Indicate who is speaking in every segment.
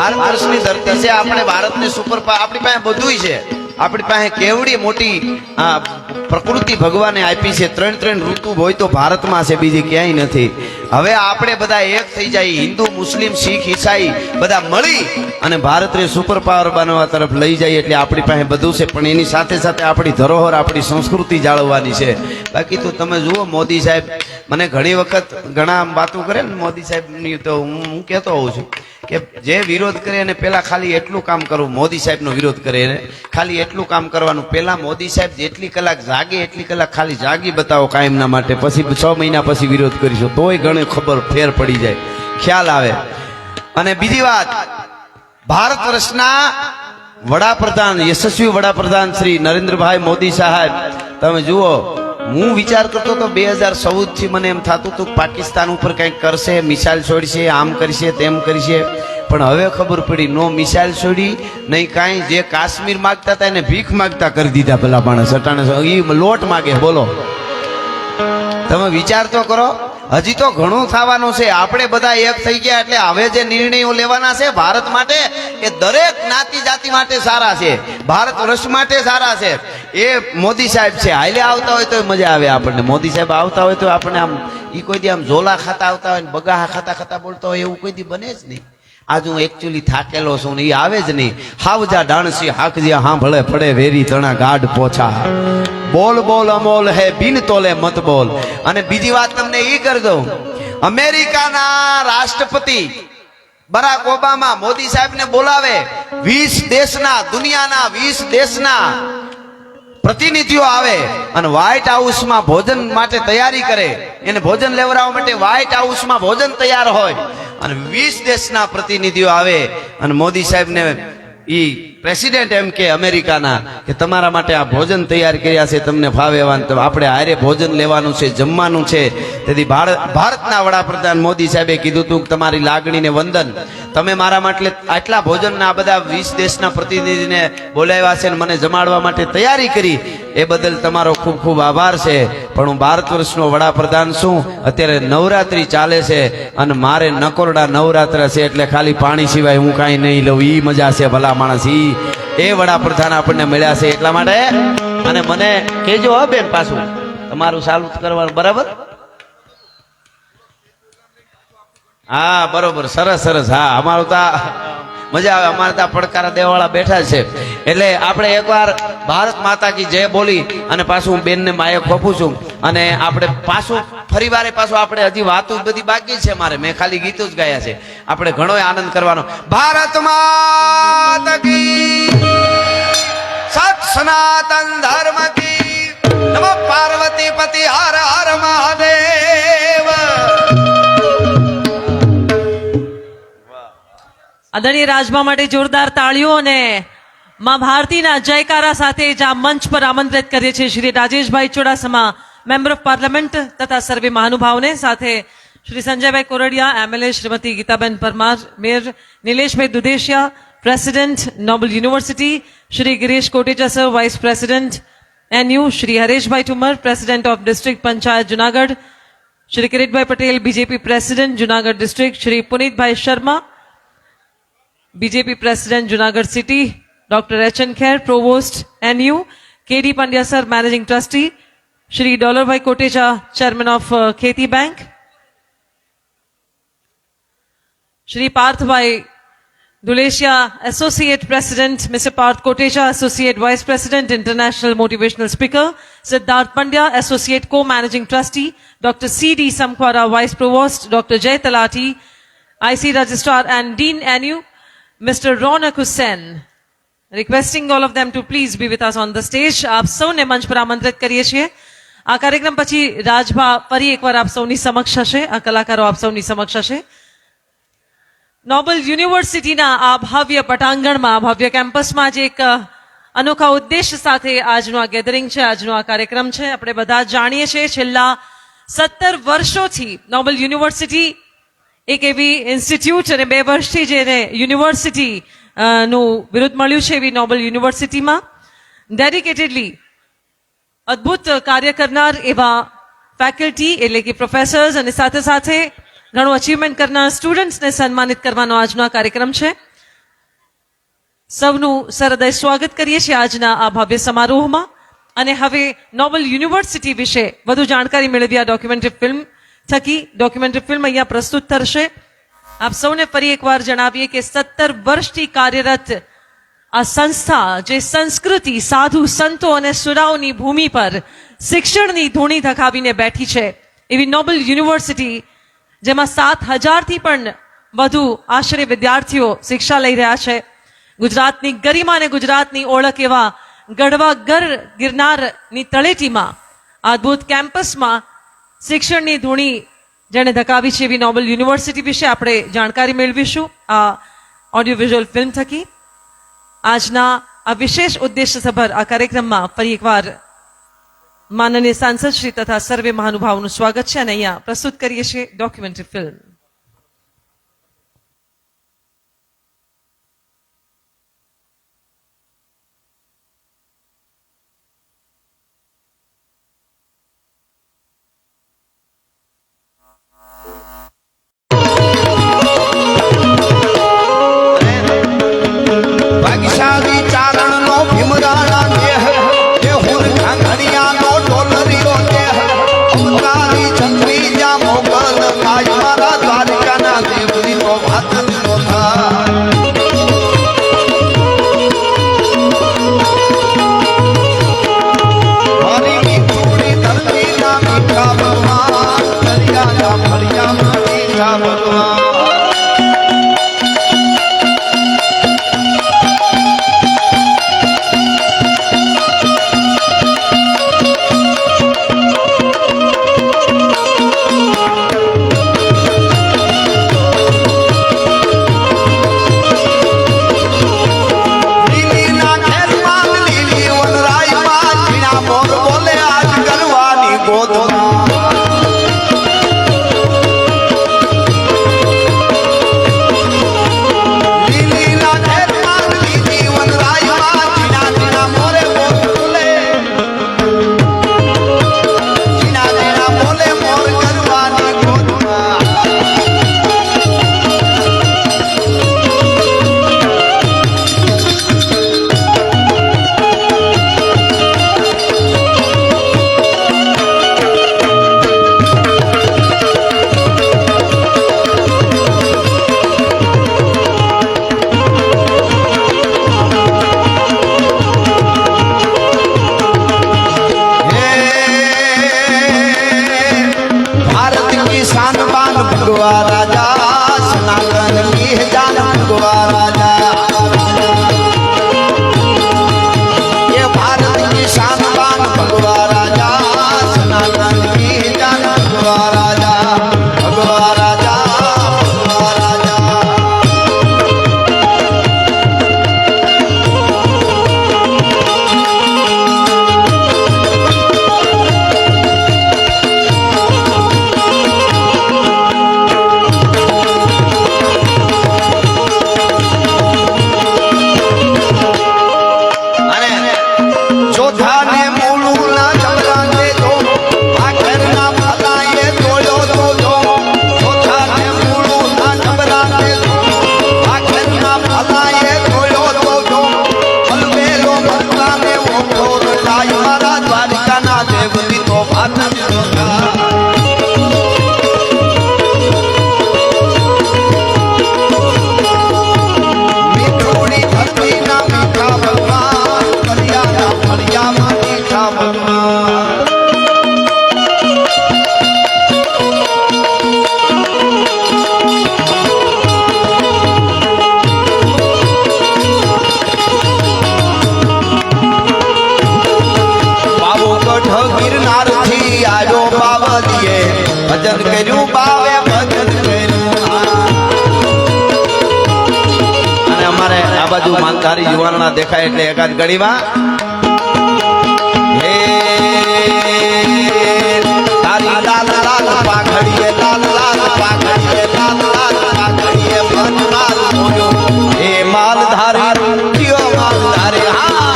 Speaker 1: ભારત વર્ષની ધરતી છે, આપણે ભારતની સુપર આપણી પાસે બધુંય છે, આપણી પાસે કેવડી મોટી પ્રકૃતિ ભગવાને આપી છે, 3 ઋતુ હોય તો ભારતમાં છે, બીજી ક્યાંય નથી. હવે આપણે બધા એક થઈ જાય, હિન્દુ મુસ્લિમ શીખ ઈસાઈ બધા મળી અને ભારતને સુપર પાવર બનવા તરફ લઈ જાય, એટલે આપણી પાસે બધું છે. પણ એની સાથે સાથે આપણી ધરોહર આપણી સંસ્કૃતિ જાળવવાની છે. બાકી તો તમે જુઓ મોદી સાહેબ મને ઘણી વખત ઘણા વાતો કરે ને મોદી સાહેબની, તો હું કહેતો હોઉં છું કે જે વિરોધ કરે એને પહેલા ખાલી એટલું કામ કરવું, મોદી સાહેબનો વિરોધ કરે એને ખાલી એટલું કામ કરવાનું, પહેલા મોદી સાહેબ જેટલી કલાક જાગે એટલી કલાક ખાલી જાગી બતાવો કાયમના માટે, પછી 6 મહિના પછી વિરોધ કરીશું તોય ઘણી ખબર ફેર પડી જાય, ખ્યાલ આવે. અને બીજી વાત, ભારત વર્ષના વડાપ્રધાન, યશસ્વી વડાપ્રધાન શ્રી નરેન્દ્રભાઈ મોદી સાહેબ, તમે જુઓ, હું વિચાર કરતો તો 2014 થી મને એમ થતું હતું પાકિસ્તાન ઉપર કંઈક કરશે, મિસાઇલ છોડશે, આમ કરશે તેમ કરશે, પણ હવે ખબર પડી નો મિસાઇલ છોડી નહીં કાંઈ. જે કાશ્મીર માગતા હતા એને ભીખ માગતા કરી દીધા પેલા માણસ, અટાણે એ લોટ માગે. બોલો, તમે વિચાર તો કરો. હજી તો ઘણું થવાનું છે. આપણે બધા એક થઈ ગયા એટલે હવે જે નિર્ણયો લેવાના છે ભારત માટે, એ દરેક જ્ઞાતિ જાતિ માટે સારા છે, ભારત વર્ષ માટે સારા છે. એ મોદી સાહેબ છે, હાલે આવતા હોય તો મજા આવે આપણને. મોદી સાહેબ આવતા હોય તો આપણે આમ ઈ કોઈ દી આમ ઝોલા ખાતા આવતા હોય ને બગાહા ખાતા ખાતા બોલતા હોય એવું કોઈ દી બને જ નહીં. આજ હું એકચ્યુઅલી થાકેલો છું ને એ આવે જ નહીં. હાવજા ડાણસી હાકજે હાંભળે પડે વેરી તણા ગાઢ પોછા, બોલ બોલ અમોલ હે બિન તોલે મત બોલ. અને બીજી વાત તમને એ કરી દઉં, અમેરિકાના રાષ્ટ્રપતિ બરાક ઓબામા મોદી સાહેબને બોલાવે, 20 દેશના, દુનિયાના 20 દેશના પ્રતિનિધિઓ આવે અને વ્હાઇટ હાઉસમાં ભોજન માટે તૈયારી કરે, એને ભોજન લેવડાવવા માટે વ્હાઇટ હાઉસમાં ભોજન તૈયાર હોય અને 20 દેશના પ્રતિનિધિઓ આવે અને મોદી સાહેબને ઈ પ્રેસિડેન્ટ એમ કે અમેરિકાના કે તમારા માટે આ ભોજન તૈયાર કર્યા છે, તમને ફાવે એવા, આપણે હારે ભોજન લેવાનું છે, જમવાનું છે. તેથી ભારતના વડાપ્રધાન મોદી સાહેબે કીધું હતું કે તમારી લાગણીને વંદન, તમે મારા માટે આટલા ભોજનના બધા 20 દેશના પ્રતિનિધિને બોલાવ્યા છે અને મને જમાડવા માટે તૈયારી કરી, એ બદલ તમારો ખૂબ ખૂબ આભાર છે. પણ હું ભારત વર્ષનો વડાપ્રધાન છું, અત્યારે નવરાત્રી ચાલે છે અને મારે નકોરડા નવરાત્રા છે, એટલે ખાલી પાણી સિવાય હું કાંઈ નહીં લઉં. ઈ મજા છે ભલા માણસ, એ વડાપ્રધાન આપણને મળ્યા છે એટલા માટે. અને મને કેજો હો બેન, પાછું તમારું ચાલુ કરવાનું, બરાબર? હા બરોબર, સરસ સરસ. હા, અમારું તો મજા આવે, અમારે ત્યાં પડકારા દેવાવાળા બેઠા છે. એટલે આપણે એકવાર ભારત માતા કી જય બોલી અને પાછું હું બેનને માયક ખોપું છું અને આપણે પાછું ફરીવારે પાછું આપણે હજી વાતો બધી બાકી છે મારે, મેં ખાલી ગીતો જ ગાયા છે. આપણે ઘણો આનંદ કરવાનો. ભારત માતા કી સત સનાતન ધર્મ કી નમો પાર્વતી પતિ હર હર મહાદેવ.
Speaker 2: આદરણીય રાજભા માટે જોરદાર તાળીઓ અને માં ભારતીના જયકારા સાથે જ આ મંચ પર આમંત્રિત કરીએ છીએ Shri Rajeshbhai Chudasama, member of parliament તથા સર્વે મહાનુભાવને, સાથે Shri Sanjaybhai Koradiya MLA, Shrimati Geetaben Parmar mayor, Nileshbhai Dudheshiya president Noble University, Shri Girish Kotecha sir vice president NU, Shri Hareshbhai Thumar president of district panchayat Junagadh, Shri Kiritbhai Patel BJP president Junagadh district, Shri Punitbhai Sharma BJP president Junagadh city, doctor HN Kher provost NU, KD Pandya sir managing trustee, Shri Dolarbhai Kotecha chairman of ખેતી bank, Shri Parthbhai Duleshiya associate president, mister Parth Kotecha associate vice president international motivational speaker, Siddharth Pandya associate co managing trustee, doctor CD Samkhvara vice provost, doctor Jay Talati IC registrar and dean NU, Mr. Ronak Hussain, requesting all of them to please be with us on the stage. આપ સૌને મંચ પર આમંત્રિત કરીએ છીએ. આ કાર્યક્રમ પછી રાજભા ફરી એકવાર આપ સૌની સમક્ષ હશે, આ કલાકારો આપ સૌની સમક્ષ હશે. નોબલ યુનિવર્સિટીના આ ભવ્ય પટાંગણમાં, ભવ્ય કેમ્પસમાં જે એક અનોખા ઉદ્દેશ સાથે આજનું આ ગેધરિંગ છે, આજનો આ કાર્યક્રમ છે. આપણે બધા જાણીએ છીએ છેલ્લા 17 વર્ષોથી નોબલ યુનિવર્સિટી એક એવી ઇન્સ્ટિટ્યૂટ અને 2 વર્ષથી જેને યુનિવર્સિટી નું બિરુદ મળ્યું છે, એવી નોબલ યુનિવર્સિટીમાં ડેડિકેટેડલી અદ્ભુત કાર્ય કરનાર એવા ફેકલ્ટી એટલે કે પ્રોફેસર્સ અને સાથે સાથે ઘણું અચીવમેન્ટ કરનાર સ્ટુડન્ટ્સને સન્માનિત કરવાનો આજનો આ કાર્યક્રમ છે. સૌનું સરહૃદય સ્વાગત કરીએ છીએ આજના આ ભવ્ય સમારોહમાં અને હવે નોબલ યુનિવર્સિટી વિશે વધુ જાણકારી મેળવી આ ડોક્યુમેન્ટરી ફિલ્મ થકી ડોક્યુમેન્ટરી ફિલ્મ અહીંયા પ્રસ્તુત થશે. આપ સૌને ફરી એકવાર જણાવીએ કે 17 વર્ષથી કાર્યરત આ સંસ્થા જે સંસ્કૃતિ સાધુ સંતો અને સુરાઓની ભૂમિ પર શિક્ષણની ધૂણી ધખાવીને બેઠી છે એવી નોબલ યુનિવર્સિટી જેમાં 7,000થી પણ વધુ આશરે વિદ્યાર્થીઓ શિક્ષા લઈ રહ્યા છે. ગુજરાતની ગરિમા અને ગુજરાતની ઓળખ એવા ગઢવા ગિરનારની તળેટીમાં અદ્ભુત કેમ્પસમાં શિક્ષણની ધૂણી જેણે ધકાવી છે એવી નોબલ યુનિવર્સિટી વિશે આપણે જાણકારી મેળવીશું આ ઓડિયો વિઝ્યુઅલ ફિલ્મ થકી. આજના આ વિશેષ ઉદ્દેશ્યસભર આ કાર્યક્રમમાં ફરી એકવાર માનનીય સાંસદ શ્રી તથા સર્વે મહાનુભાવોનું સ્વાગત છે અને અહીંયા પ્રસ્તુત કરીએ છીએ ડોક્યુમેન્ટરી ફિલ્મ.
Speaker 1: ભાગ્યશાળી ચારણનો ભીમરાણા દેહ એ હુર ઘાંઘરિયાનો ડોલરીઓ દેહ અવતારી છત્રી જા મોગલ કાજ મારા દ્વારકાના દેવની તો વાત જ નો થાય. મારી મીઠુડી ધરતીના મીઠા ભગવાન દરિયાના ફળિયામાં મીઠા ભગવાન. ભગવા રાજા સનાતન કી જાન ભગવા રાજા ये भारत की शान बान भगवा राजा सनातन की जान भगवा राजा भगवा राजा भगवा राजा. ભજન કર્યું બાવે ભજન કર્યું. અને અમારે આ બાજુ માનધારી યુવાનના દેખાય એટલે એકાદ ઘડીમાં હે તારી લાલ લાલ પાઘડીએ લાલ લાલ પાઘડીએ લાલ લાલ પાઘડીએ મન લાલ મોયો હે માલધારી જીઓ માલધારી હા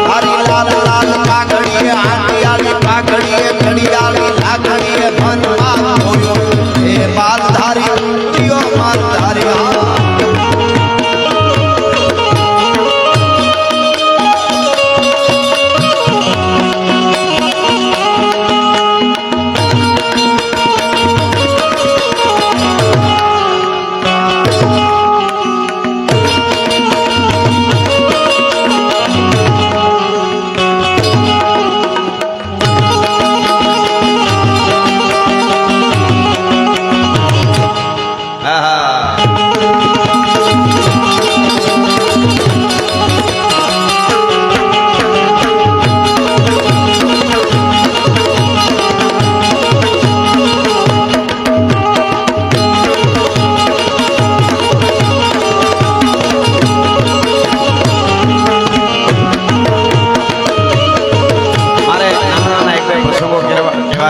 Speaker 1: તારી લાલ લાલ પાઘડીએ આટિયાળી પાઘડીએ ઘડિયાળી લાગણીએ મન માલ મોયો હે માલધારી જીઓ માલધારી હા.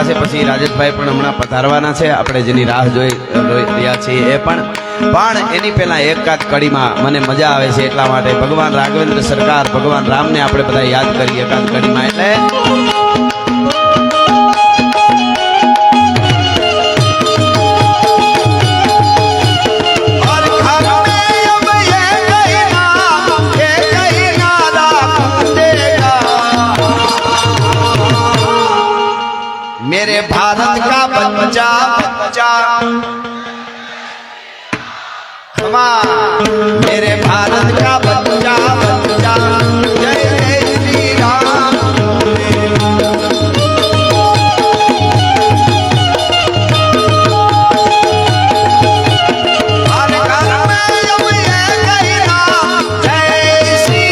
Speaker 1: છે, પછી રાજેશભાઈ પણ હમણાં પધારવાના છે, આપણે જેની રાહ જોઈ રહ્યા છીએ એ પણ એની પહેલા એકાદ કડીમાં મને મજા આવે છે એટલા માટે ભગવાન રાઘવેન્દ્ર સરકાર ભગવાન રામને આપણે બધા યાદ કરીએ એકાદ કડીમાં. એટલે मेरे भारत का बच्चा बच्चा मेरे भारत का बच्चा बच्चा जय जय श्री राम. हर घर में अब ये कहना जय श्री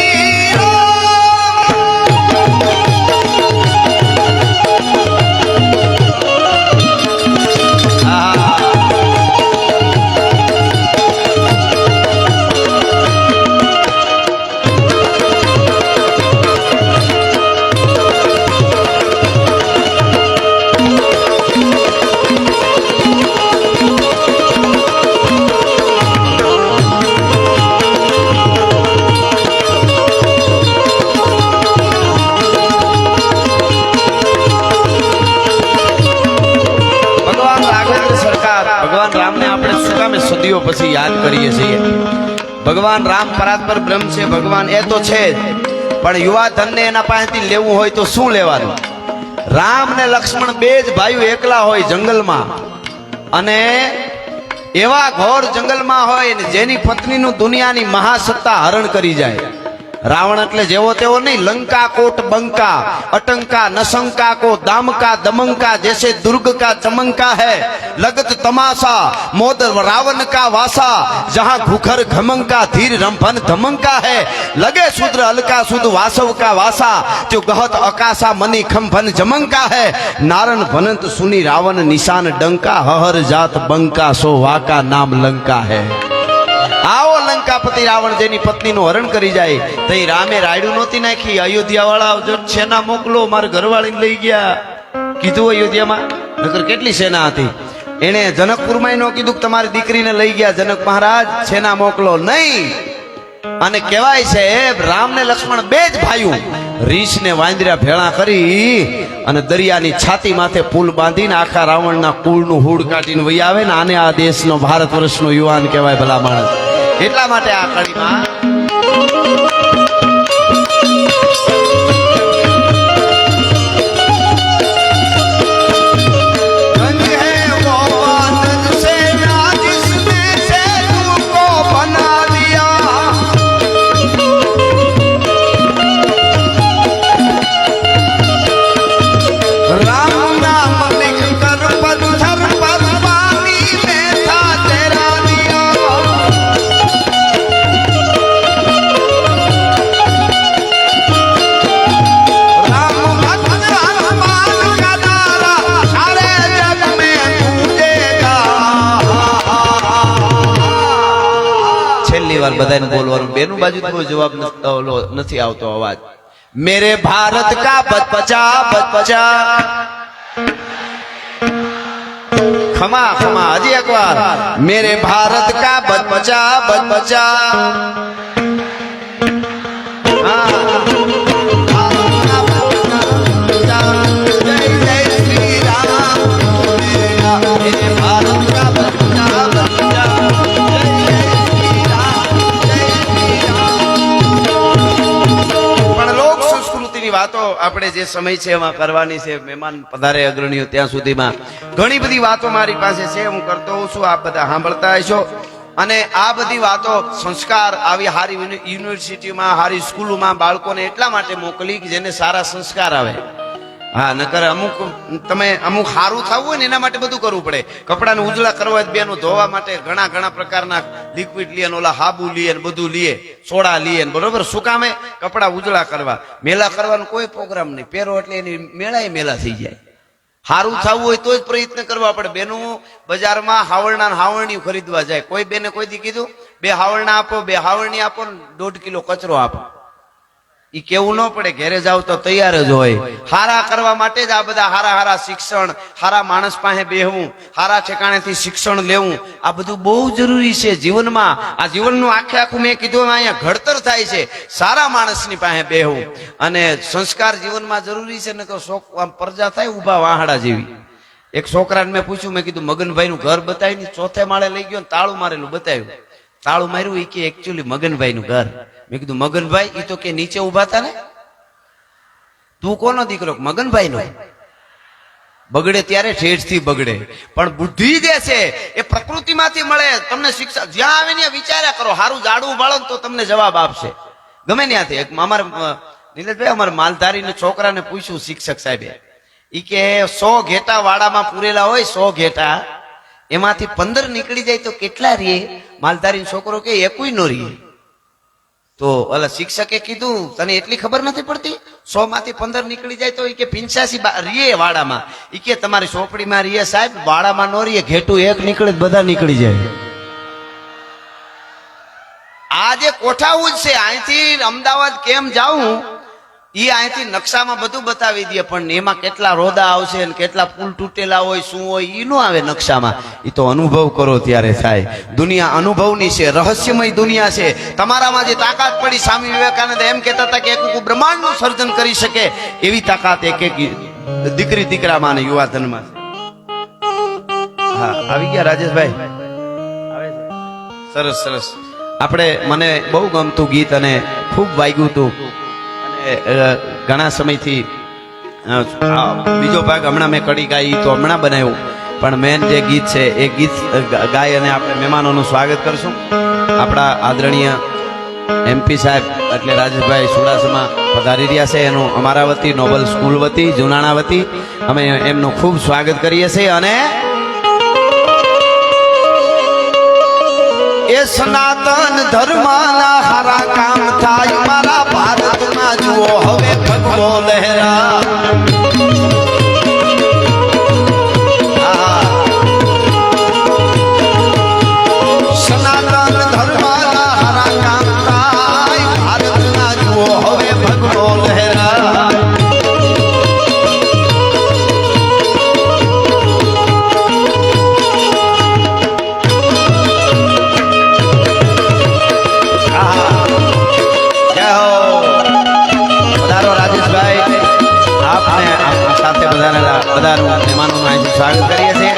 Speaker 1: ભગવાન રામને આપણે શું કામે સદીઓ પછી યાદ કરીએ છીએ. ભગવાન રામ પરાત્પર બ્રહ્મ છે, ભગવાન એ તો છે જ, પણ યુવા ધનને એના પાસેથી લેવું હોય તો શું લેવાનું? રામ ને લક્ષ્મણ બે જ ભાઈઓ એકલા હોય જંગલમાં, અને એવા ઘોર જંગલમાં હોય ને જેની પત્નીનું દુનિયાની મહાસત્તા હરણ કરી જાય. રાવણ એટલે જેવો તેવો નહીં, લંકા કોટ બંકા अटंका नशंका को दामका दमंका जैसे दुर्ग का चमंका है लगत तमाशा मोद रावण का वासा जहाँ घुखर घमंका धीर रंभन धमंका है लगे शूद्र अलका सुद वासव का वासा जो गहत अकाशा मनी खंभन जमंका है नारण भनंत सुनी रावण निशान डंका हहर जात बंका सो वाका नाम लंका है. आओ लंकापति रावण जेनी पत्नी નું હરણ કરી જાય તઈ રામે રાયડું નહોતી નાખી, અયોધ્યા વાળા સેના મોકલો, મારા ઘરવાળીને લઈ ગયા કીધું અયોધ્યામાં, નકર કેટલી સેના હતી. એને જનકપુરમાં નો કીધું કે તમારી દીકરીને લઈ ગયા જનક મહારાજ, સેના મોકલો નહીં. અને કહેવાય છે રામ ને લક્ષ્મણ બે જ ભાઈઓ રીછ ને વાંદરા ભેળા કરી અને દરિયાની છાતી માથે પુલ બાંધીને આખા રાવણના કુળનું હૂડ કાઢીને વહી આવે ને આને આ દેશનો ભારત વર્ષનો યુવાન કહેવાય ભલા માણસ. એટલા માટે આ કડીમાં બધાને બોલવાનું, બેનું બાજુ કોઈ જવાબ નથી આવતો અવાજ. મેરે ભારત કા બચ્ચા બચ્ચા ખમા ખમા હજી એકવાર મેરે ભારત કા બચ્ચા બચ્ચા. વાતો આપણે જે સમય છે એમાં કરવાની છે. મહેમાન પધારે અગ્રણીઓ ત્યાં સુધીમાં ઘણી બધી વાતો મારી પાસે છે, હું કરતો હોઉં છું, આપ બધા સાંભળતા હશો. અને આ બધી વાતો સંસ્કાર આવી હારી યુનિવર્સિટીમાં હારી સ્કૂલોમાં બાળકોને એટલા માટે મોકલી કે જેને સારા સંસ્કાર આવે. હા, નકર અમુક સારું થવું હોય ને એના માટે બધું કરવું પડે. કપડાને ઉજળા કરવા બેનું ધોવા માટે ઘણા પ્રકારના લિક્વિડ લીએ, ઓલા હાબુ લીએ, બધું લીએ, સોડા લીએ, બરોબર. શું કામે? કપડા ઉજળા કરવા. મેલા કરવાનો કોઈ પ્રોગ્રામ નહીં, પહેરો એટલે એની મેલા થઈ જાય. સારું થવું હોય તો જ પ્રયત્ન કરવા પડે. બેનું બજારમાં હાવરણી ખરીદવા જાય, કોઈ બેને કોઈ દી કીધું 2 હાવરણા આપો, 2 હાવરણી આપો, 1.5 કિલો કચરો આપો. ઈ કેવું ન પડે, ઘેરે જાવ તો તૈયાર જ હોય. હારા કરવા માટે જ આ બધા હારા શિક્ષણ, હારા માણસ પાસે બેહવું, હારા ઠેકાણેથી શિક્ષણ લેવું, આ બધું બહુ જરૂરી છે જીવનમાં. આ જીવનનું આખું મેં કીધું અહીંયા ઘડતર થાય છે સારા માણસની પાસે બેહવું. અને સંસ્કાર જીવનમાં જરૂરી છે. ને તો આમ પ્રજા થાય ઊભા વાહડા જેવી. એક છોકરાને મેં પૂછ્યું, મેં કીધું મગનભાઈ નું ઘર બતાવ્યું ને, ચોથે માળે લઈ ગયો ને તાળું મારેલું બતાવ્યું. તાળું માર્યું એ કે એકચ્યુઅલી મગનભાઈ નું ઘર. મેં કીધું મગનભાઈ ઈ તો કે નીચે ઉભા હતા ને, તું કોનો દીકરો? મગનભાઈ નો. બગડે ત્યારે ઠેઠથી બગડે, પણ બુદ્ધિ જે છે એ પ્રકૃતિમાંથી મળે. તમને શિક્ષા જ્યાં આવે ને વિચાર્યા કરો, સારું જાડવું બાળો તો તમને જવાબ આપશે ગમે ત્યાંથી. અમારે નીલેશભાઈ, અમારે માલધારી છોકરાને પૂછ્યું શિક્ષક સાહેબે, ઈ કે 100 ઘેટા વાડામાં પૂરેલા હોય, 100 ઘેટા, એમાંથી 15 નીકળી જાય તો કેટલા રે? માલધારી છોકરો કે એකුય નો રે. તો ઓલા શિક્ષકે કીધું, તને એટલી ખબર નથી પડતી? 100 માંથી 15 નીકળી જાય તો ઈ કે 85 રીએ વાડામાં. ઈ કે તમારી ચોપડીમાં રીએ સાહેબ, વાડામાં નો રીએ, ઘેટું એક નીકળે બધા નીકળી જાય. આ જે કોઠાવું જ છે, અહીંથી અમદાવાદ કેમ જાવું ઈ અહીંથી નકશામાં બધું બતાવી દે, પણ એમાં કેટલા રોદા આવશે ને કેટલા પુલ તૂટેલા હોય, શું હોય, ઈ નો આવે નકશામાં. ઈ તો અનુભવ કરો ત્યારે થાય. દુનિયા અનુભવની છે, રહસ્યમય દુનિયા છે. તમારામાં જે તાકાત પડી, સ્વામી વિવેકાનંદ એમ કહેતા હતા કે એક બ્રહ્માંડનું સર્જન કરી શકે એવી તાકાત એક દીકરી દીકરામાં અને યુવાધનમાં છે. હા, આવી ગયા રાજેશભાઈ? આવે છે. સરસ સરસ. આપણે મને બહુ ગમતું ગીત અને ખૂબ વાગ્યું હતું. ઘણા સમયથી બીજો ભાગ હમણાં મેં કડી ગાઈ તો હમણાં બનાવ્યું, પણ મેન જે ગીત છે એ ગીત ગાય અને આપણે મહેમાનોનું સ્વાગત કરશું. આપણા આદરણીય MP સાહેબ એટલે રાજેશભાઈ ચુડાસમા પધારી રહ્યા છે. એનું અમારા વતી, નોબલ સ્કૂલ વતી, જુનાણા વતી અમે એમનું ખૂબ સ્વાગત કરીએ છીએ. અને એ સનાતન ધર્મના હારા કામ થાય મારા ભારતમાં, જુઓ હવે ભગવો લહેરા. સનાતન ધર્મના હારા કામ થાય ભારતના, જુઓ હવે ભગવો લહેરા. બધા મહેમાનોનું અહીંથી સ્વાગત કરીએ છીએ.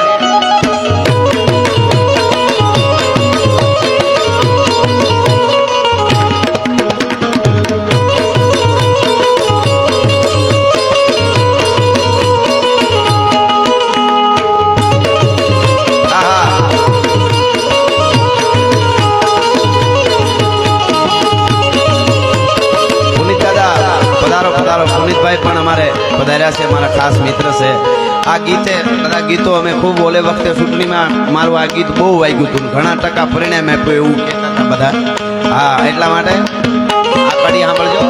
Speaker 1: પુનિત દાદા પધારો. પુનિતભાઈ પણ અમારે પધાર્યા છે, મારા ખાસ મિત્ર છે. આ ગીતે બધા ગીતો અમે ખૂબ ઓલે વખતે ચૂંટણીમાં મારું આ ગીત બહુ વાગ્યું હતું, ઘણા ટકા પરિણામ આપ્યું એવું કહેતા હતા બધા. હા, એટલા માટે આ કડી સાંભળજો.